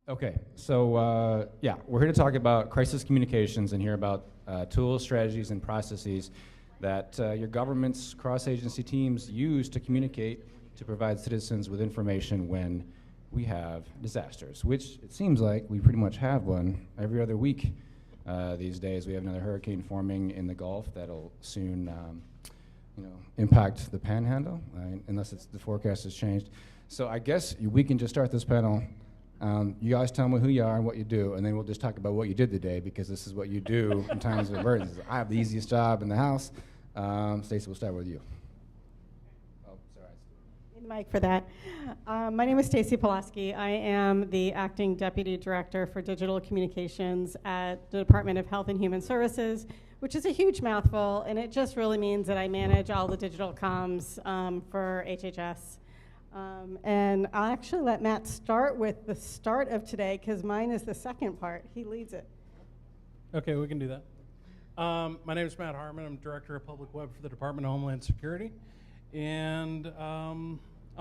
Okay, so yeah, we're here to talk about crisis communications and hear about tools, strategies, and processes that your government's cross-agency teams use to communicate to provide citizens with information when we have disasters, which it seems like we pretty much have one every other week these days. We have another hurricane forming in the Gulf that'll soon impact the Panhandle, unless the forecast has changed. So I guess we can just start this panel. You guys tell me who you are and what you do, and then we'll just talk about what you did today, because this is what you do in times of emergencies. I have the easiest job in the house. Stacey, we'll start with you. Oh, sorry. Need the mic for that. My name is Stacey Pulaski. I am the Acting Deputy Director for Digital Communications at the Department of Health and Human Services, which is a huge mouthful, and it just really means that I manage all the digital comms for HHS. And I'll actually let Matt start with the start of today, because mine is the second part. He leads it. Okay, we can do that. My name is Matt Harmon. I'm Director of Public Web for the Department of Homeland Security. And I'm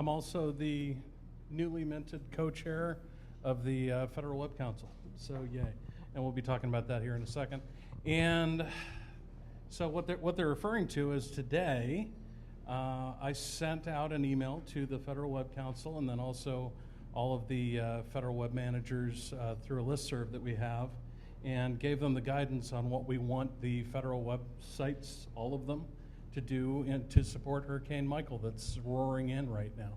also the newly minted co-chair of the Federal Web Council. So yay. And we'll be talking about that here in a second. And so what they're referring to is today, I sent out an email to the Federal Web Council and then also all of the Federal Web Managers through a listserv that we have, and gave them the guidance on what we want the federal websites, all of them, to do and to support Hurricane Michael that's roaring in right now.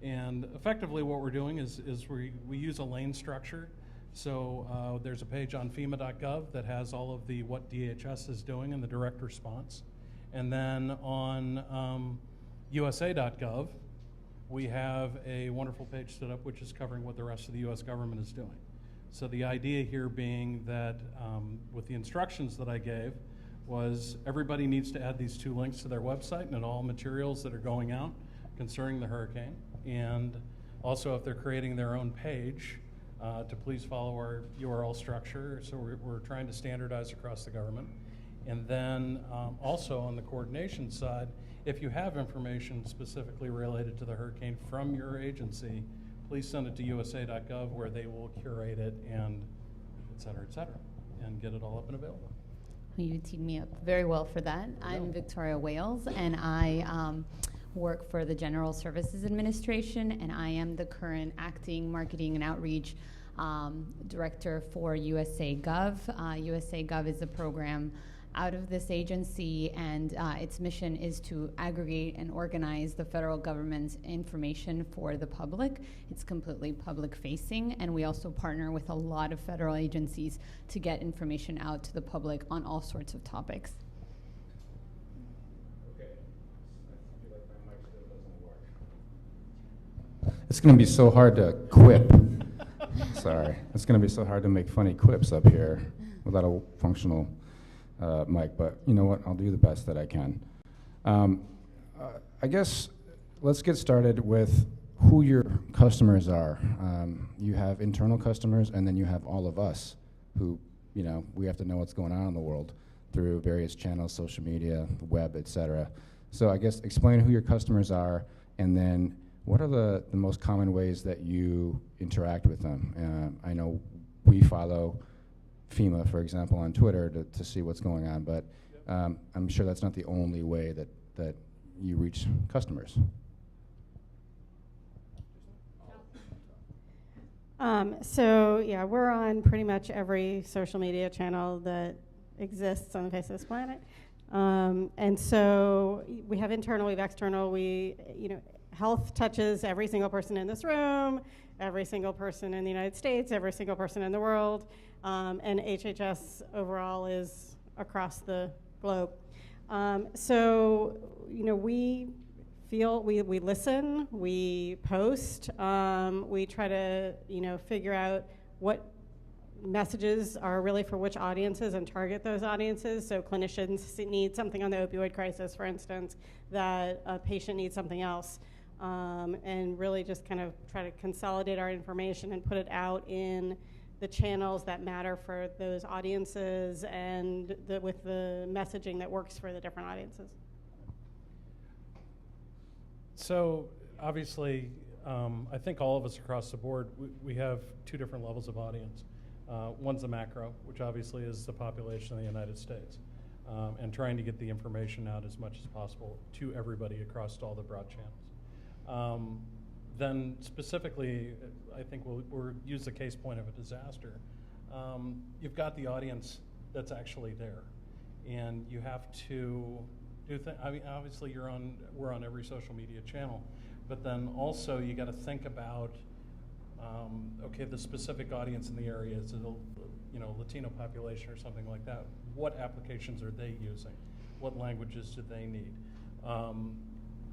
And effectively what we're doing is we use a lane structure. So there's a page on FEMA.gov that has all of the what DHS is doing and the direct response. And then on USA.gov, we have a wonderful page set up which is covering what the rest of the US government is doing. So the idea here being that with the instructions that I gave was everybody needs to add these two links to their website and all materials that are going out concerning the hurricane. And also if they're creating their own page, to please follow our URL structure. So we're trying to standardize across the government. And then also on the coordination side, if you have information specifically related to the hurricane from your agency, please send it to USA.gov where they will curate it and et cetera, and get it all up and available. You teed me up very well for that. I'm Victoria Wales, and I work for the General Services Administration, and I am the current acting marketing and outreach director for USA.gov. USA.gov is a program out of this agency, and its mission is to aggregate and organize the federal government's information for the public. It's completely public-facing, and we also partner with a lot of federal agencies to get information out to the public on all sorts of topics. Okay. I feel like my mic still doesn't work. It's going to be so hard to quip. Sorry. It's going to be so hard to make funny quips up here without a functional mic, but you know what? I'll do the best that I can. I guess let's get started with who your customers are. You have internal customers, and then you have all of us who, we have to know what's going on in the world through various channels, social media, the web, etc. So I guess explain who your customers are, and then what are the most common ways that you interact with them? I know we follow FEMA, for example, on Twitter to see what's going on, but I'm sure that's not the only way that you reach customers. So yeah, we're on pretty much every social media channel that exists on the face of this planet. And so we have internal, we have external, health touches every single person in this room, every single person in the United States, every single person in the world, and HHS overall is across the globe. So, we listen, we post, we try to, figure out what messages are really for which audiences and target those audiences. So clinicians need something on the opioid crisis, for instance, that a patient needs something else. And really just kind of try to consolidate our information and put it out in the channels that matter for those audiences and with the messaging that works for the different audiences. So obviously I think all of us across the board, we have two different levels of audience. One's the macro, which obviously is the population of the United States, and trying to get the information out as much as possible to everybody across all the broad channels. Then specifically, I think we'll use the case point of a disaster. You've got the audience that's actually there, and you have to do things. I mean, obviously, we're on every social media channel, but then also you got to think about, okay, the specific audience in the area is a Latino population or something like that. What applications are they using? What languages do they need?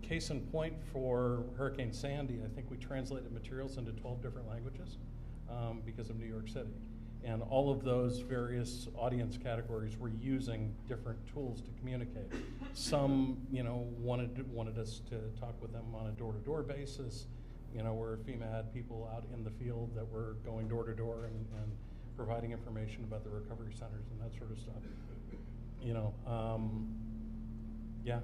Case in point for Hurricane Sandy, I think we translated materials into 12 different languages because of New York City. And all of those various audience categories were using different tools to communicate. Some, wanted us to talk with them on a door-to-door basis, where FEMA had people out in the field that were going door to door and providing information about the recovery centers and that sort of stuff. Yeah.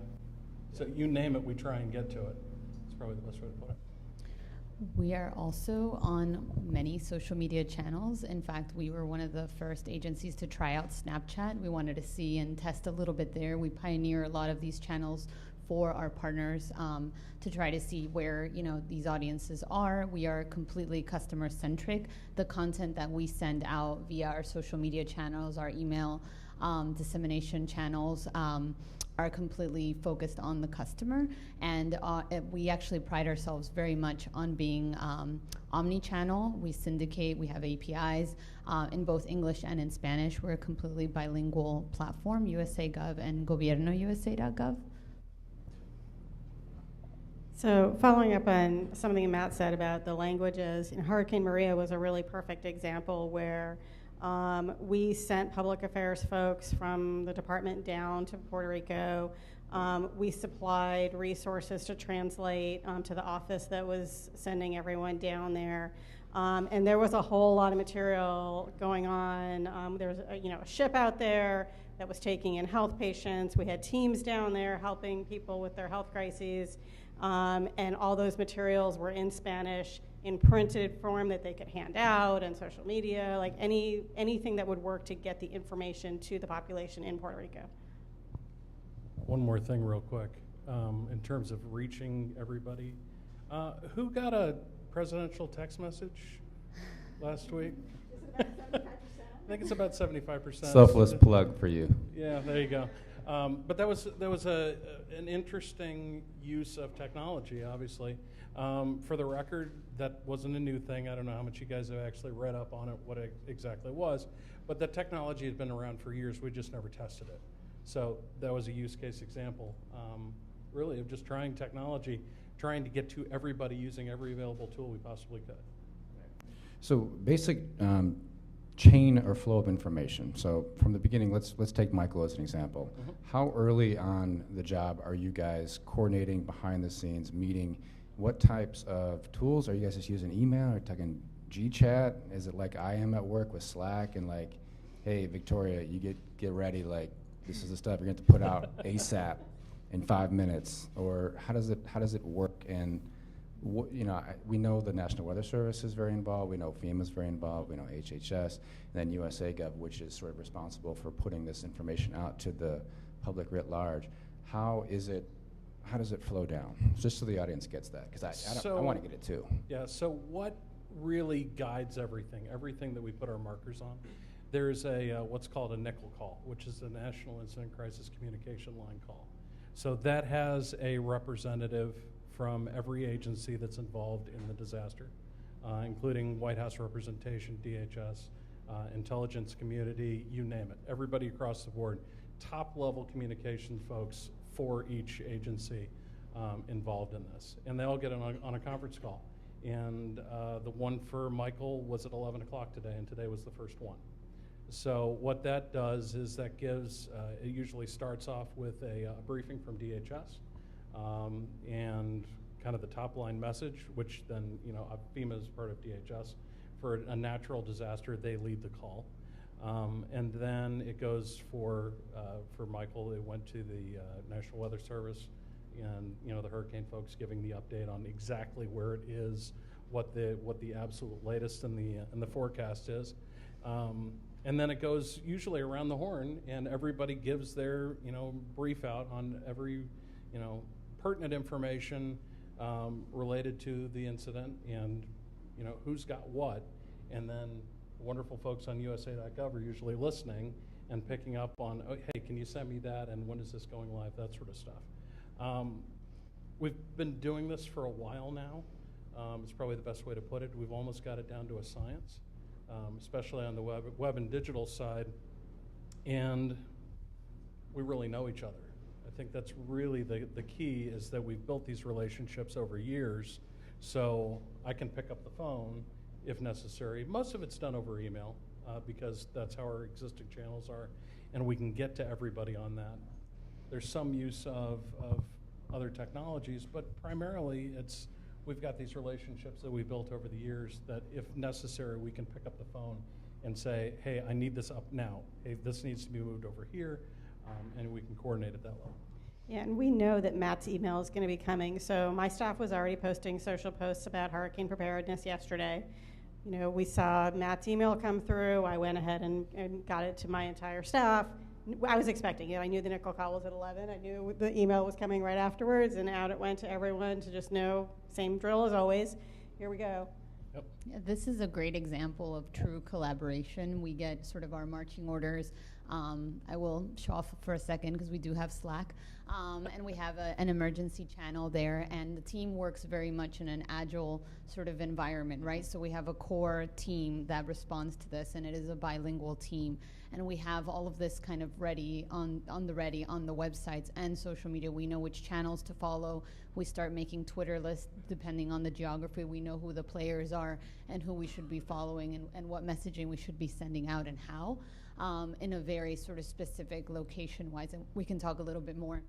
So you name it, we try and get to it. That's probably the best way to put it. We are also on many social media channels. In fact, we were one of the first agencies to try out Snapchat. We wanted to see and test a little bit there. We pioneer a lot of these channels for our partners to try to see where these audiences are. We are completely customer centric. The content that we send out via our social media channels, our email dissemination channels, are completely focused on the customer, and we actually pride ourselves very much on being omni-channel. We syndicate, we have APIs in both English and in Spanish. We're a completely bilingual platform, USA.gov and GobiernoUSA.gov. So following up on something Matt said about the languages, Hurricane Maria was a really perfect example where we sent public affairs folks from the department down to Puerto Rico. We supplied resources to translate to the office that was sending everyone down there. And there was a whole lot of material going on. There was a ship out there that was taking in health patients. We had teams down there helping people with their health crises. And all those materials were in Spanish, in printed form that they could hand out, and social media, like anything that would work to get the information to the population in Puerto Rico. One more thing real quick, in terms of reaching everybody. Who got a presidential text message last week? Is it about 75%? I think it's about 75%. Selfless plug for you. Yeah, there you go. But that was an interesting use of technology, obviously. For the record, that wasn't a new thing. I don't know how much you guys have actually read up on it, what it exactly was. But the technology has been around for years. We just never tested it. So that was a use case example, really, of just trying technology, trying to get to everybody using every available tool we possibly could. So basic chain or flow of information. So from the beginning, let's take Michael as an example. Mm-hmm. How early on the job are you guys coordinating behind the scenes, meeting? What types of tools are you guys just using? Email or talking GChat? Is it like I am at work with Slack and like, hey Victoria, you get ready, like this is the stuff you're going to put out ASAP in 5 minutes? Or how does it work? And we know the National Weather Service is very involved. We know FEMA is very involved. We know HHS, and then USA.gov, which is sort of responsible for putting this information out to the public writ large. How does it flow down? Just so the audience gets that, because I want to get it too. Yeah. So what really guides everything that we put our markers on? There's what's called a NICL call, which is the National Incident Crisis Communication Line call. So that has a representative from every agency that's involved in the disaster, including White House representation, DHS, intelligence community, you name it. Everybody across the board, top-level communication folks for each agency involved in this. And they all get on a conference call. And the one for Michael was at 11 o'clock today, and today was the first one. So what that does is that gives, it usually starts off with a briefing from DHS, and kind of the top line message, which then, FEMA is part of DHS. For a natural disaster, they lead the call. And then it goes for Michael, it went to the National Weather Service, and the hurricane folks giving the update on exactly where it is, what the absolute latest in the forecast is. And then it goes usually around the horn, and everybody gives their brief out on every pertinent information related to the incident, and who's got what. And then wonderful folks on USA.gov are usually listening and picking up on, oh, hey, can you send me that, and when is this going live, that sort of stuff. We've been doing this for a while now. It's probably the best way to put it. We've almost got it down to a science, especially on the web and digital side, and we really know each other. I think that's really the key, is that we've built these relationships over years, so I can pick up the phone if necessary. Most of it's done over email, because that's how our existing channels are, and we can get to everybody on that. There's some use of other technologies, but primarily we've got these relationships that we built over the years that, if necessary, we can pick up the phone and say, hey, I need this up now. Hey, this needs to be moved over here, and we can coordinate at that level. Yeah, and we know that Matt's email is going to be coming. So my staff was already posting social posts about hurricane preparedness yesterday. We saw Matt's email come through. I went ahead and got it to my entire staff. I was expecting it. I knew the nickel call was at 11. I knew the email was coming right afterwards, and out it went to everyone to just know, same drill as always. Here we go. Yep. Yeah, this is a great example of true collaboration. We get sort of our marching orders. I will show off for a second because we do have Slack, and we have an emergency channel there, and the team works very much in an agile sort of environment, right? So we have a core team that responds to this, and it is a bilingual team, and we have all of this kind of ready on the websites and social media. We know which channels to follow. We start making Twitter lists depending on the geography. We know who the players are and who we should be following, and what messaging we should be sending out and how, in a very sort of specific location-wise. And we can talk a little bit more.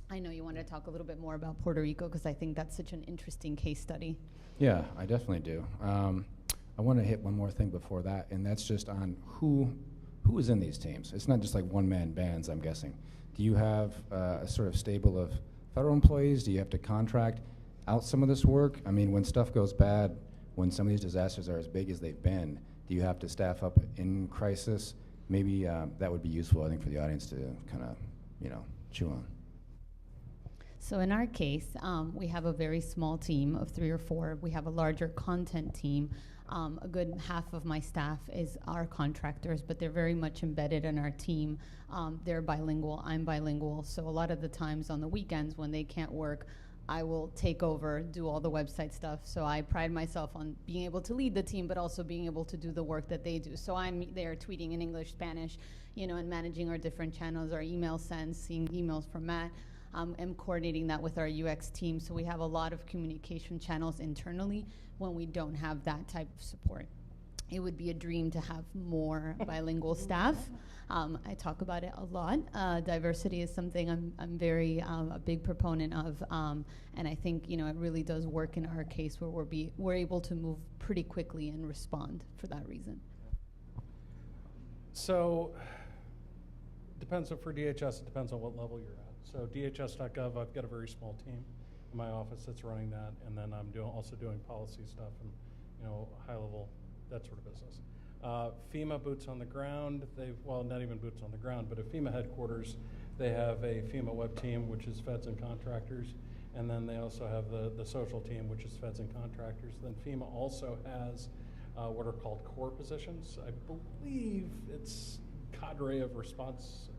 I know you wanted to talk a little bit more about Puerto Rico, because I think that's such an interesting case study. Yeah, I definitely do. I want to hit one more thing before that, and that's just on who is in these teams. It's not just like one-man bands, I'm guessing. Do you have a sort of stable of federal employees? Do you have to contract out some of this work? I mean, when stuff goes bad, when some of these disasters are as big as they've been, do you have to staff up in crisis? Maybe that would be useful, I think, for the audience to kind of, chew on. So in our case, we have a very small team of 3 or 4. We have a larger content team. A good half of my staff is our contractors, but they're very much embedded in our team. They're bilingual, I'm bilingual, so a lot of the times on the weekends when they can't work, I will take over, do all the website stuff. So I pride myself on being able to lead the team, but also being able to do the work that they do. So I'm there tweeting in English, Spanish, and managing our different channels, our email sends, seeing emails from Matt. I'm coordinating that with our UX team. So we have a lot of communication channels internally when we don't have that type of support. It would be a dream to have more bilingual staff. I talk about it a lot. Diversity is something I'm very a big proponent of, and I think it really does work in our case where we're able to move pretty quickly and respond for that reason. So, depends for DHS. It depends on what level you're at. So DHS.gov, I've got a very small team in my office that's running that, and then I'm also doing policy stuff and high level, that sort of business. FEMA boots on the ground. Not even boots on the ground, but at FEMA headquarters, they have a FEMA web team, which is feds and contractors, and then they also have the social team, which is feds and contractors. Then FEMA also has what are called core positions. I believe it's cadre of response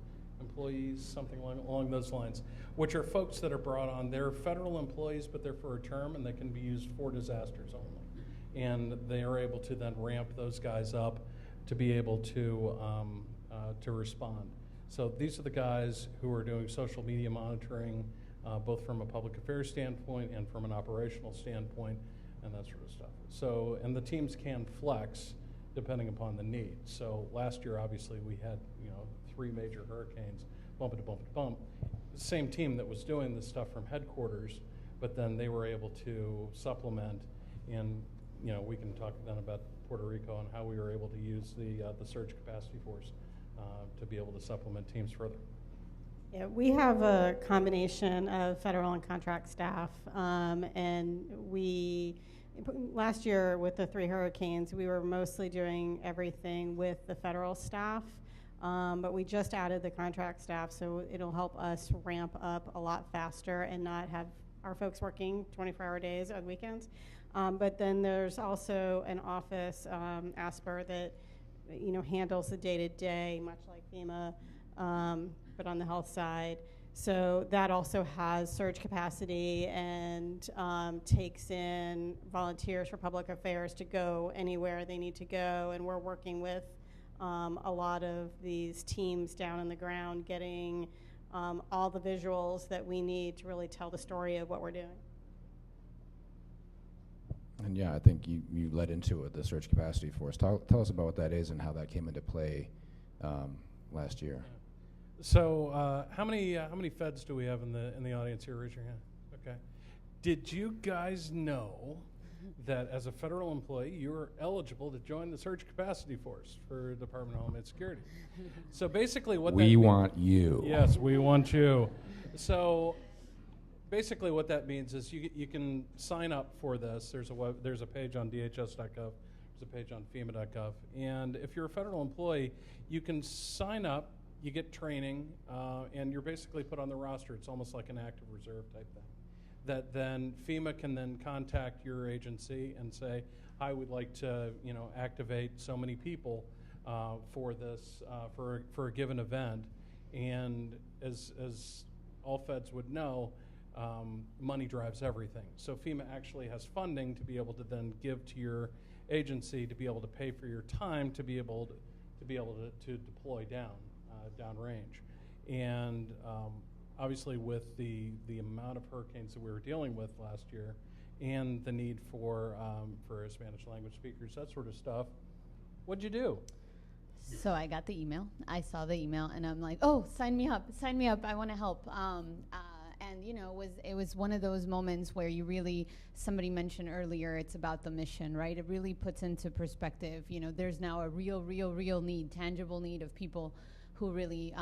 employees, something along those lines, which are folks that are brought on. They're federal employees, but they're for a term, and they can be used for disasters only. And they are able to then ramp those guys up to be able to respond. So these are the guys who are doing social media monitoring, both from a public affairs standpoint and from an operational standpoint, and that sort of stuff. So, and the teams can flex depending upon the need. So last year, obviously, we had 3 major hurricanes, bump to bump to bump. The same team that was doing this stuff from headquarters, but then they were able to supplement, and we can talk then about Puerto Rico and how we were able to use the surge capacity force to be able to supplement teams further. Yeah, we have a combination of federal and contract staff, and last year with the 3 hurricanes, we were mostly doing everything with the federal staff, but we just added the contract staff, so it'll help us ramp up a lot faster and not have our folks working 24-hour days on weekends. But then there's also an office, ASPR, that handles the day-to-day, much like FEMA, but on the health side. So that also has surge capacity and takes in volunteers for public affairs to go anywhere they need to go. And we're working with a lot of these teams down on the ground, getting all the visuals that we need to really tell the story of what we're doing. And yeah, I think you led into it, the surge capacity force. Tell us about what that is and how that came into play last year. So how many feds do we have in the audience here? Raise your hand. Okay. Did you guys know that as a federal employee, you're eligible to join the surge capacity force for the Department of Homeland Security? So basically what we want you. Yes, we want you. So basically what that means is you can sign up for this. There's a page on DHS.gov. There's a page on FEMA.gov. And if you're a federal employee, you can sign up, you get training, and you're basically put on the roster. It's almost like an active reserve type thing. That then FEMA can then contact your agency and say, "Hi, we'd like to, activate so many people for this for a given event." And as all feds would know, money drives everything. So FEMA actually has funding to be able to then give to your agency to be able to pay for your time to be able to deploy downrange. And obviously with the amount of hurricanes that we were dealing with last year and the need for Spanish language speakers, that sort of stuff, what'd you do? So I got the email. I saw the email, and I'm like, "Oh, sign me up! Sign me up! I want to help." And it was one of those moments where somebody mentioned earlier, it's about the mission, right? It really puts into perspective. There's now a real need, tangible need of people who really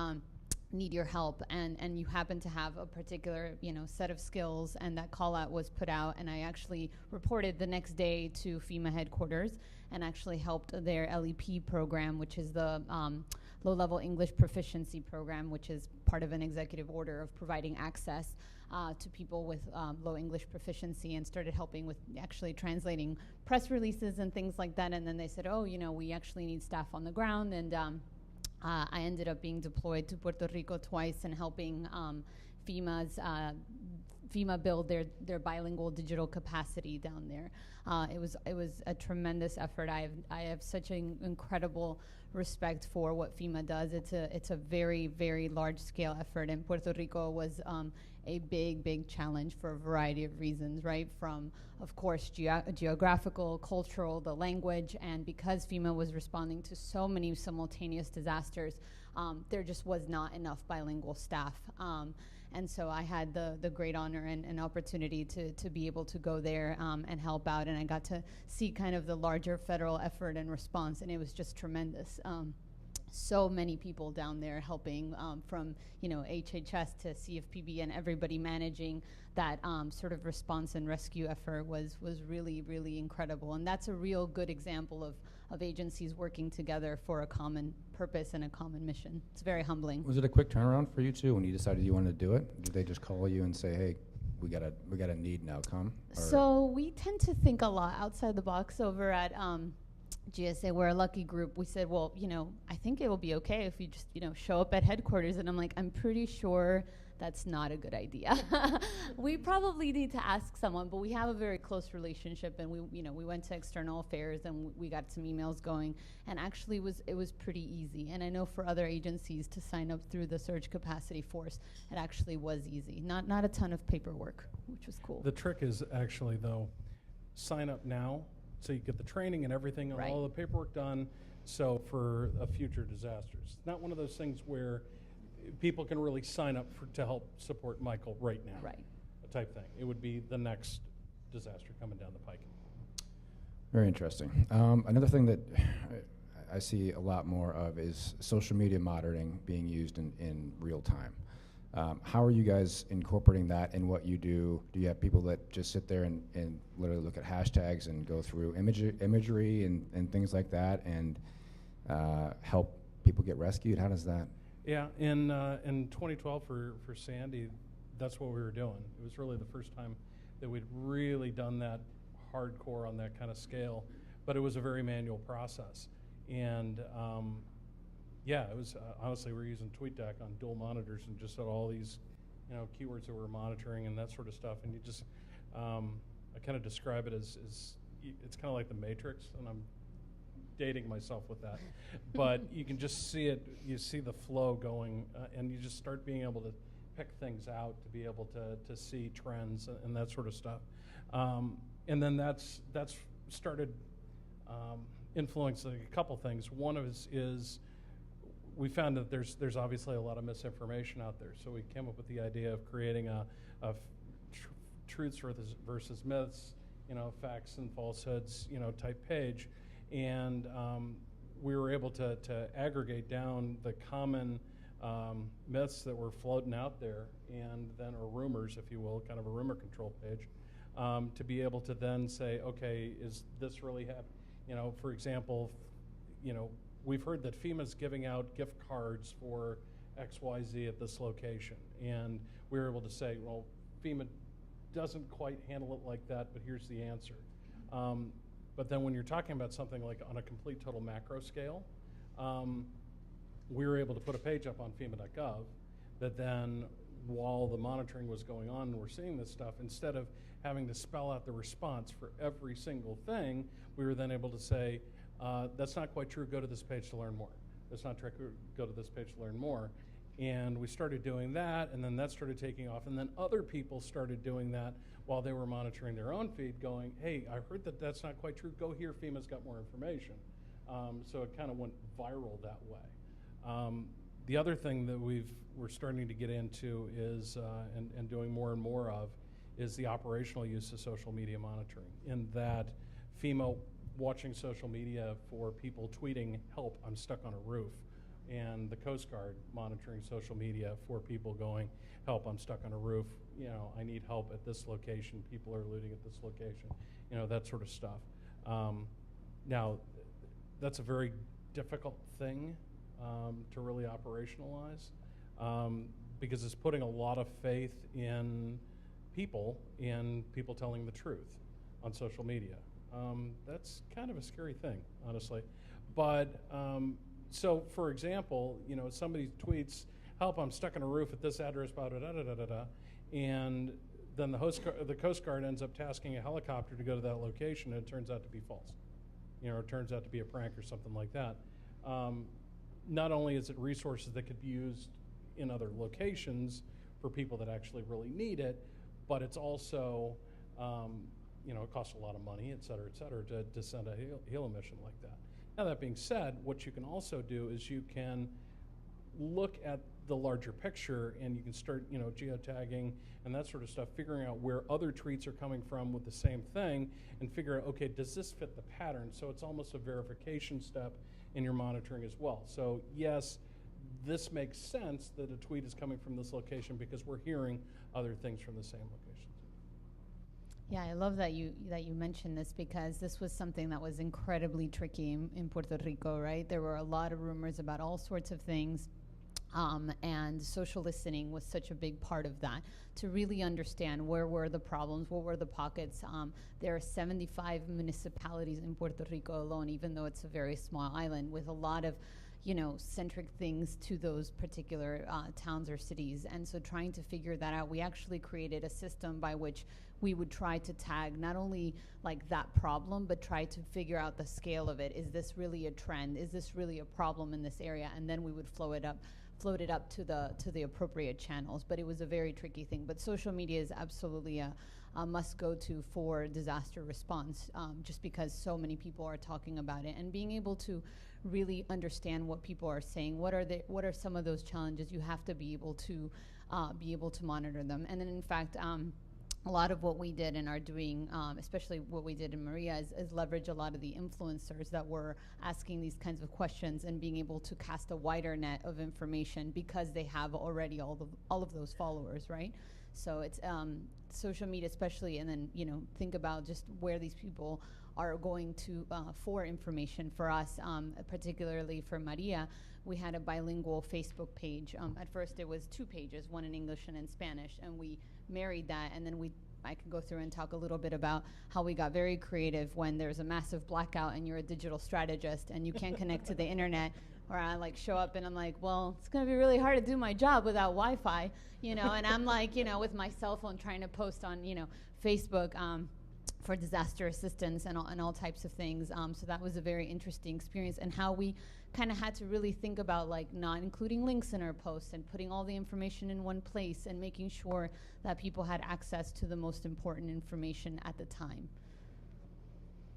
need your help, and you happen to have a particular set of skills, and that call out was put out, and I actually reported the next day to FEMA headquarters and actually helped their LEP program, which is the low-level English proficiency program, which is part of an executive order of providing access to people with low English proficiency, and started helping with actually translating press releases and things like that. And then they said, "Oh, we actually need staff on the ground," and I ended up being deployed to Puerto Rico twice and helping FEMA build their bilingual digital capacity down there. It was a tremendous effort. I have such an incredible respect for what FEMA does. It's a very, very large scale effort, and Puerto Rico was a big challenge for a variety of reasons, right? From, of course, geographical, cultural, the language, and because FEMA was responding to so many simultaneous disasters, there just was not enough bilingual staff. And so I had the great honor and opportunity to be able to go there and help out, and I got to see kind of the larger federal effort and response, and it was just tremendous. So many people down there helping, from HHS to CFPB, and everybody managing that sort of response and rescue effort was really, really incredible. And that's a real good example of agencies working together for a common purpose and a common mission. It's very humbling. Was it a quick turnaround for you too when you decided you wanted to do it? Did they just call you and say, "Hey, we got a need now, come"? Or So we tend to think a lot outside the box over at GSA. We're a lucky group. We said, well, I think it will be okay if you just, show up at headquarters. And I'm like, I'm pretty sure that's not a good idea. We probably need to ask someone, but we have a very close relationship, and we went to external affairs and we got some emails going, and actually it was pretty easy. And I know for other agencies to sign up through the surge capacity force, it actually was easy. Not a ton of paperwork, which was cool. The trick is actually, though, sign up now so you get the training and everything and Right. all the paperwork done, so for a future disasters. It's not one of those things where people can really sign up to help support Michael right now. Right. Type thing. It would be the next disaster coming down the pike. Very interesting. Another thing that I see a lot more of is social media monitoring being used in real time. How are you guys incorporating that in what you do? Do you have people that just sit there and literally look at hashtags and go through imagery and things like that and help people get rescued? How does that? Yeah, in 2012 for Sandy, that's what we were doing. It was really the first time that we'd really done that hardcore on that kind of scale, but it was a very manual process. And yeah, it was honestly, we were using TweetDeck on dual monitors and just had all these, keywords that we're monitoring and that sort of stuff. And you just, I kind of describe it as it's kind of like the Matrix, and I'm dating myself with that. But you can just see it, you see the flow going, and you just start being able to pick things out, to be able to see trends and that sort of stuff. And then that's started influencing a couple things. One is we found that there's obviously a lot of misinformation out there. So we came up with the idea of creating a truths versus myths, facts and falsehoods, type page. And we were able to aggregate down the common myths that were floating out there, and then, or rumors, if you will, kind of a rumor control page, to be able to then say, okay, is this really happening? For example, we've heard that FEMA's giving out gift cards for XYZ at this location, and we were able to say, well, FEMA doesn't quite handle it like that, but here's the answer. But then when you're talking about something like on a complete total macro scale, we were able to put a page up on FEMA.gov that then, while the monitoring was going on and we're seeing this stuff, instead of having to spell out the response for every single thing, we were then able to say, that's not quite true, go to this page to learn more. That's not true, go to this page to learn more. And we started doing that, and then that started taking off, and then other people started doing that while they were monitoring their own feed, going, hey, I heard that that's not quite true, go here, FEMA's got more information. So it kind of went viral that way. The other thing that we're starting to get into is, and doing more and more of, is the operational use of social media monitoring, in that FEMA watching social media for people tweeting, help, I'm stuck on a roof, and the Coast Guard monitoring social media for people going, help, I'm stuck on a roof, I need help at this location, people are looting at this location, that sort of stuff. Now, that's a very difficult thing to really operationalize, because it's putting a lot of faith in people telling the truth on social media. That's kind of a scary thing, honestly. But so, for example, somebody tweets, help, I'm stuck on a roof at this address, blah, da, da, da, da, da, da, and then the Coast Guard ends up tasking a helicopter to go to that location, and it turns out to be false. It turns out to be a prank or something like that. Not only is it resources that could be used in other locations for people that actually really need it, but it's also, it costs a lot of money, et cetera, to send a helo mission like that. Now, that being said, what you can also do is you can look at the larger picture, and you can start, geotagging and that sort of stuff, figuring out where other tweets are coming from with the same thing, and figure out, okay, does this fit the pattern? So it's almost a verification step in your monitoring as well. So yes, this makes sense that a tweet is coming from this location because we're hearing other things from the same location. Yeah, I love that you mentioned this, because this was something that was incredibly tricky in Puerto Rico, right? There were a lot of rumors about all sorts of things, and social listening was such a big part of that, to really understand where were the problems, what were the pockets. There are 75 municipalities in Puerto Rico alone, even though it's a very small island, with a lot of centric things to those particular towns or cities. And so trying to figure that out, we actually created a system by which we would try to tag not only like that problem, but try to figure out the scale of it. Is this really a trend? Is this really a problem in this area? And then we would float it up to the appropriate channels. But it was a very tricky thing. But social media is absolutely a must go to for disaster response, just because so many people are talking about it, and being able to really understand what people are saying. What are some of those challenges? You have to be able to monitor them. And then, in fact, a lot of what we did and are doing, especially what we did in Maria, is leverage a lot of the influencers that were asking these kinds of questions and being able to cast a wider net of information because they have already all of those followers, right? So it's social media especially, and then, think about just where these people are going to for information. For us, particularly for Maria, we had a bilingual Facebook page. At first it was 2 pages, one in English and in Spanish, and we married that, and then I can go through and talk a little bit about how we got very creative when there's a massive blackout and you're a digital strategist and you can't connect to the internet, or I show up and I'm like, well, it's going to be really hard to do my job without Wi-Fi, and I'm with my cell phone trying to post on, Facebook for disaster assistance and all types of things. So that was a very interesting experience, and how we kind of had to really think about not including links in our posts and putting all the information in one place and making sure that people had access to the most important information at the time.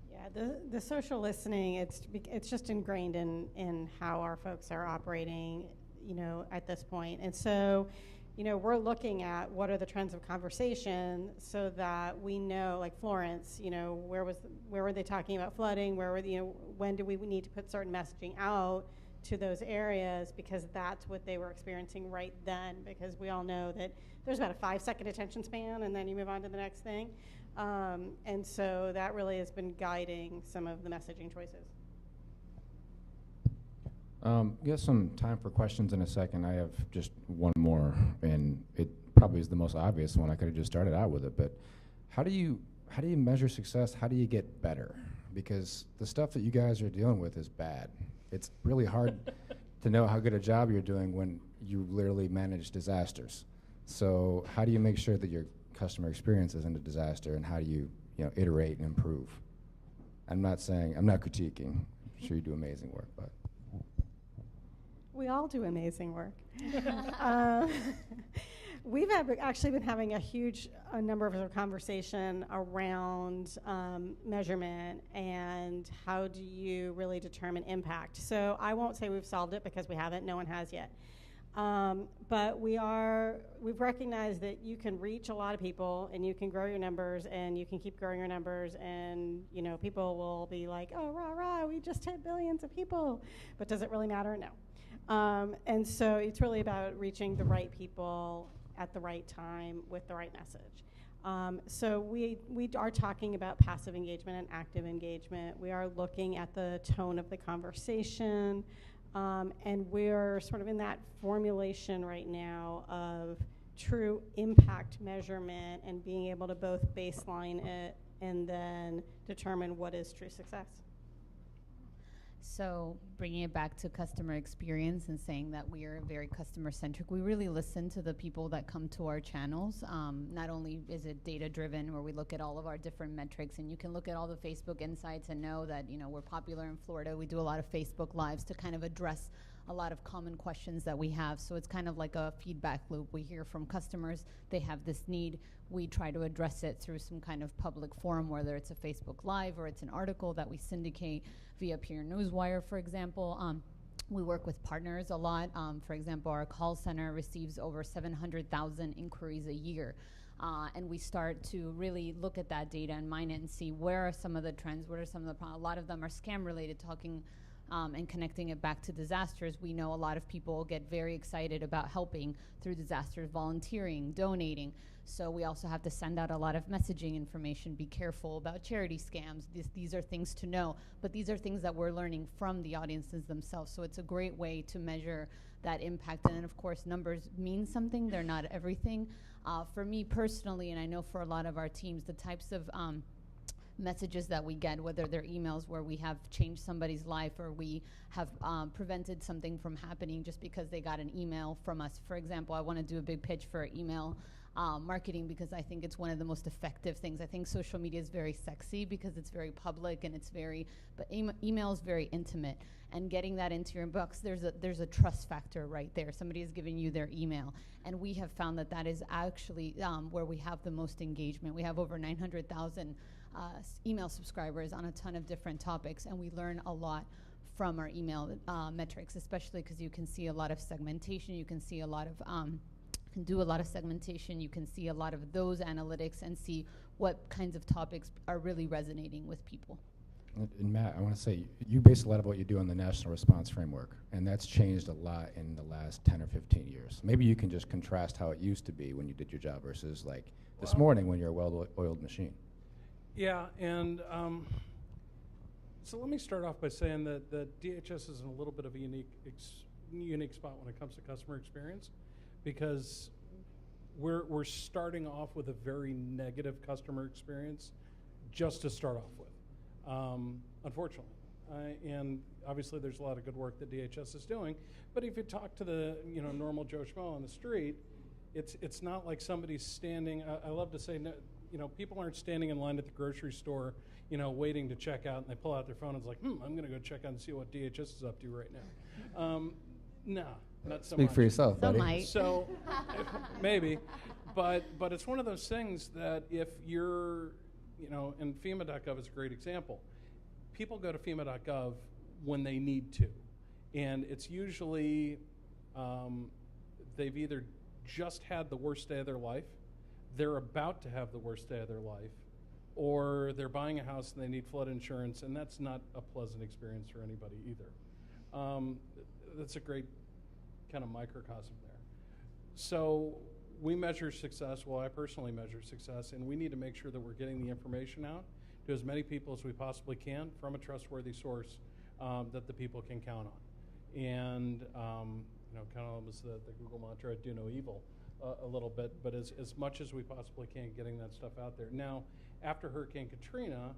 Yeah, the social listening, it's just ingrained in how our folks are operating, at this point. And so, we're looking at what are the trends of conversation so that we know, like Florence, where were they talking about flooding? When do we need to put certain messaging out to those areas, because that's what they were experiencing right then, because we all know that there's about a 5-second attention span and then you move on to the next thing. And so that really has been guiding some of the messaging choices. We have some time for questions in a second. I have just one more, and it probably is the most obvious one. I could have just started out with it, but how do you measure success? How do you get better? Because the stuff that you guys are dealing with is bad. It's really hard to know how good a job you're doing when you literally manage disasters. So how do you make sure that your customer experience isn't a disaster, and how do you iterate and improve? I'm not critiquing. I'm sure you do amazing work, but. We all do amazing work. We've actually been having a number of conversation around measurement and how do you really determine impact. So I won't say we've solved it, because we haven't. No one has yet. But we've recognized that you can reach a lot of people and you can grow your numbers and you can keep growing your numbers, and people will be like, oh, rah, rah, we just hit billions of people. But does it really matter? No. And so it's really about reaching the right people at the right time with the right message. So we are talking about passive engagement and active engagement. We are looking at the tone of the conversation, and we're sort of in that formulation right now of true impact measurement and being able to both baseline it and then determine what is true success. So bringing it back to customer experience and saying that we are very customer-centric, we really listen to the people that come to our channels. Not only is it data-driven, where we look at all of our different metrics, and you can look at all the Facebook insights and know that we're popular in Florida. We do a lot of Facebook Lives to kind of address a lot of common questions that we have. So it's kind of like a feedback loop. We hear from customers, they have this need. We try to address it through some kind of public forum, whether it's a Facebook Live or it's an article that we syndicate via Peer Newswire, for example. We work with partners a lot. For example, our call center receives over 700,000 inquiries a year. And we start to really look at that data and mine it and see where are some of the trends, what are some of the a lot of them are scam related, talking and connecting it back to disasters. We know a lot of people get very excited about helping through disasters, volunteering, donating. So we also have to send out a lot of messaging information. Be careful about charity scams. These are things to know, but these are things that we're learning from the audiences themselves. So it's a great way to measure that impact. And then, of course, numbers mean something. They're not everything. For me personally, and I know for a lot of our teams, the types of messages that we get, whether they're emails where we have changed somebody's life or we have prevented something from happening just because they got an email from us. For example, I want to do a big pitch for email marketing, because I think it's one of the most effective things. I think social media is very sexy because it's very public and it's but email is very intimate. And getting that into your inbox, there's a trust factor right there. Somebody is giving you their email. And we have found that is actually where we have the most engagement. We have over 900,000 email subscribers on a ton of different topics, and we learn a lot from our email metrics, especially because you can see a lot of segmentation, you can see a lot of can do a lot of segmentation. You can see a lot of those analytics and see what kinds of topics are really resonating with people. And Matt, I want to say, you base a lot of what you do on the National Response Framework, and that's changed a lot in the last 10 or 15 years. Maybe you can just contrast how it used to be when you did your job versus like this morning when you're a well-oiled machine. Yeah, and so let me start off by saying that DHS is in a little bit of a unique spot when it comes to customer experience, because we're starting off with a very negative customer experience just to start off with. Unfortunately. And obviously there's a lot of good work that DHS is doing, but if you talk to the normal Joe Schmo on the street, it's not like somebody's standing, I love to say, people aren't standing in line at the grocery store, waiting to check out, and they pull out their phone and it's like, I'm going to go check out and see what DHS is up to right now. No, not so much. Speak for yourself, Some buddy. might. So maybe, but it's one of those things that if you're, and FEMA.gov is a great example. People go to FEMA.gov when they need to, and it's usually they've either just had the worst day of their life, they're about to have the worst day of their life, or they're buying a house and they need flood insurance, and that's not a pleasant experience for anybody either. That's a great kind of microcosm there. So we measure success, well, I personally measure success, and we need to make sure that we're getting the information out to as many people as we possibly can from a trustworthy source that the people can count on. And, kind of almost the Google mantra, do no evil a little bit, but as much as we possibly can, getting that stuff out there. Now, after Hurricane Katrina,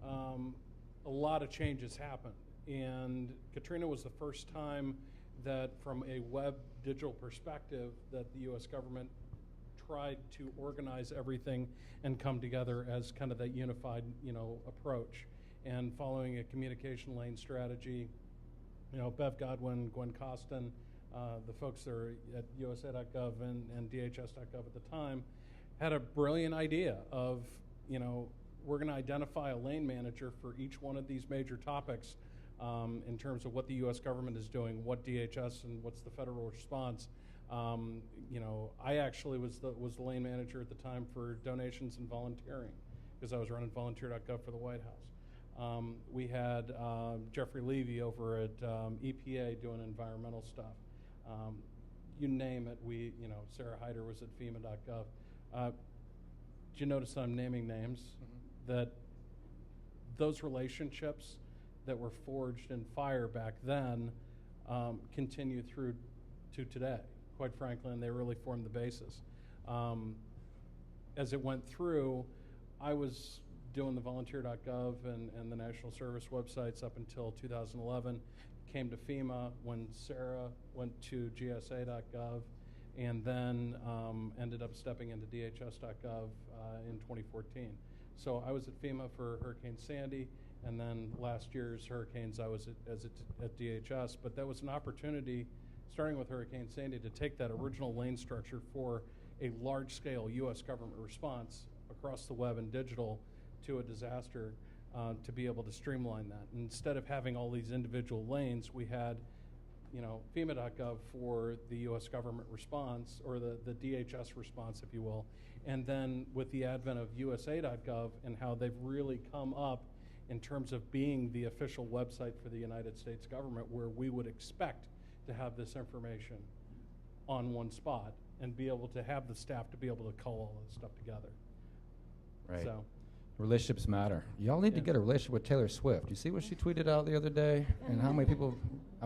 a lot of changes happened. And Katrina was the first time that from a web digital perspective that the U.S. government tried to organize everything and come together as kind of that unified, approach. And following a communication lane strategy, Bev Godwin, Gwen Costin, the folks that are at USA.gov and DHS.gov at the time, had a brilliant idea of, we're going to identify a lane manager for each one of these major topics in terms of what the U.S. government is doing, what DHS and what's the federal response. I actually was the lane manager at the time for donations and volunteering because I was running volunteer.gov for the White House. We had Jeffrey Levy over at EPA doing environmental stuff. You name it, Sarah Hyder was at FEMA.gov. Did you notice I'm naming names? Mm-hmm. That those relationships that were forged in fire back then continue through to today, quite frankly, and they really formed the basis. As it went through, I was doing the volunteer.gov and the National Service websites up until 2011, came to FEMA when Sarah went to GSA.gov, and then ended up stepping into DHS.gov in 2014. So I was at FEMA for Hurricane Sandy, and then last year's hurricanes I was at DHS, but that was an opportunity, starting with Hurricane Sandy, to take that original lane structure for a large-scale U.S. government response across the web and digital to a disaster, to be able to streamline that. And instead of having all these individual lanes, we had FEMA.gov for the U.S. government response, or the DHS response, if you will. And then with the advent of USA.gov and how they've really come up in terms of being the official website for the United States government, where we would expect to have this information on one spot and be able to have the staff to be able to cull all this stuff together. Right. So, Relationships matter. Y'all need to get a relationship with Taylor Swift. You see what she tweeted out the other day? And how many people,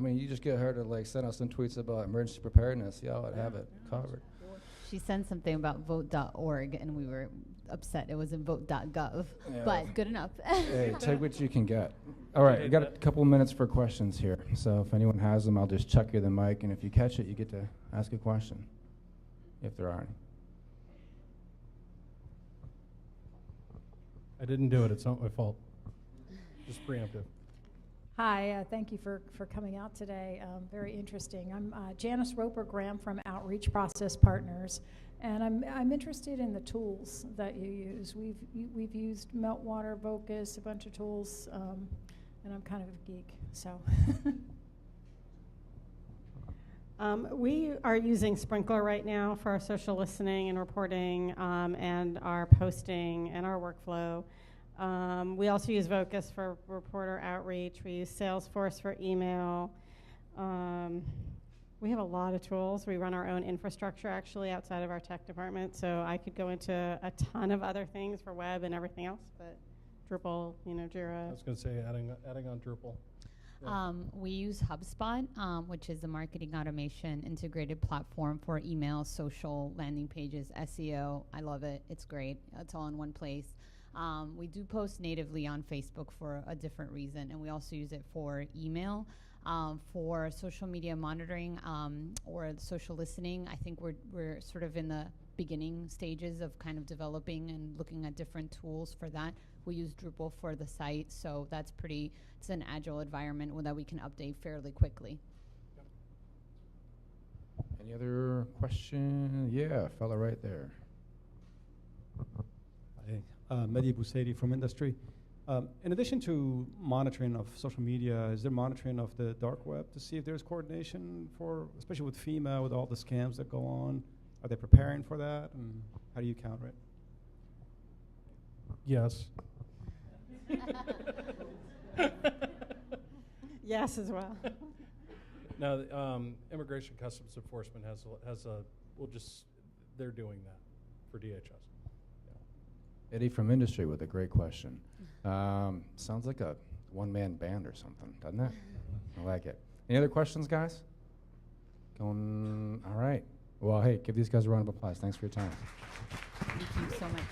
you just get her to send out some tweets about emergency preparedness. Y'all would have it covered. She sent something about vote.org, and we were upset it wasn't vote.gov, Yeah. but good enough. Hey, take what you can get. All right, we got a couple of minutes for questions here. So if anyone has them, I'll just chuck you the mic, and if you catch it, you get to ask a question, if there are any. I didn't do it. It's not my fault. Just preemptive. Hi, thank you for coming out today. Very interesting. I'm Janice Roper-Graham from Outreach Process Partners, and I'm interested in the tools that you use. We've used Meltwater, Vocus, a bunch of tools, and I'm kind of a geek, so. We are using Sprinkler right now for our social listening and reporting, and our posting and our workflow. We also use Vocus for reporter outreach. We use Salesforce for email. We have a lot of tools. We run our own infrastructure actually outside of our tech department, so I could go into a ton of other things for web and everything else, but Drupal, Jira. I was going to say adding on Drupal. Yeah. We use HubSpot, which is a marketing automation integrated platform for email, social, landing pages, SEO. I love it. It's great. It's all in one place. We do post natively on Facebook for a different reason, and we also use it for email. For social media monitoring or social listening, I think we're sort of in the beginning stages of kind of developing and looking at different tools for that. We use Drupal for the site, so that's it's an agile environment that we can update fairly quickly. Any other question? Yeah, fella right there. Hi, Mehdi Boussaidi from industry. In addition to monitoring of social media, is there monitoring of the dark web to see if there's coordination for, especially with FEMA, with all the scams that go on? Are they preparing for that, and how do you counter it? Yes. Yes, as well. No, Immigration Customs Enforcement they're doing that for DHS. Eddie from industry with a great question. Sounds like a one-man band or something, doesn't it? I like it. Any other questions, guys? All right. Well, hey, give these guys a round of applause. Thanks for your time. Thank you so much.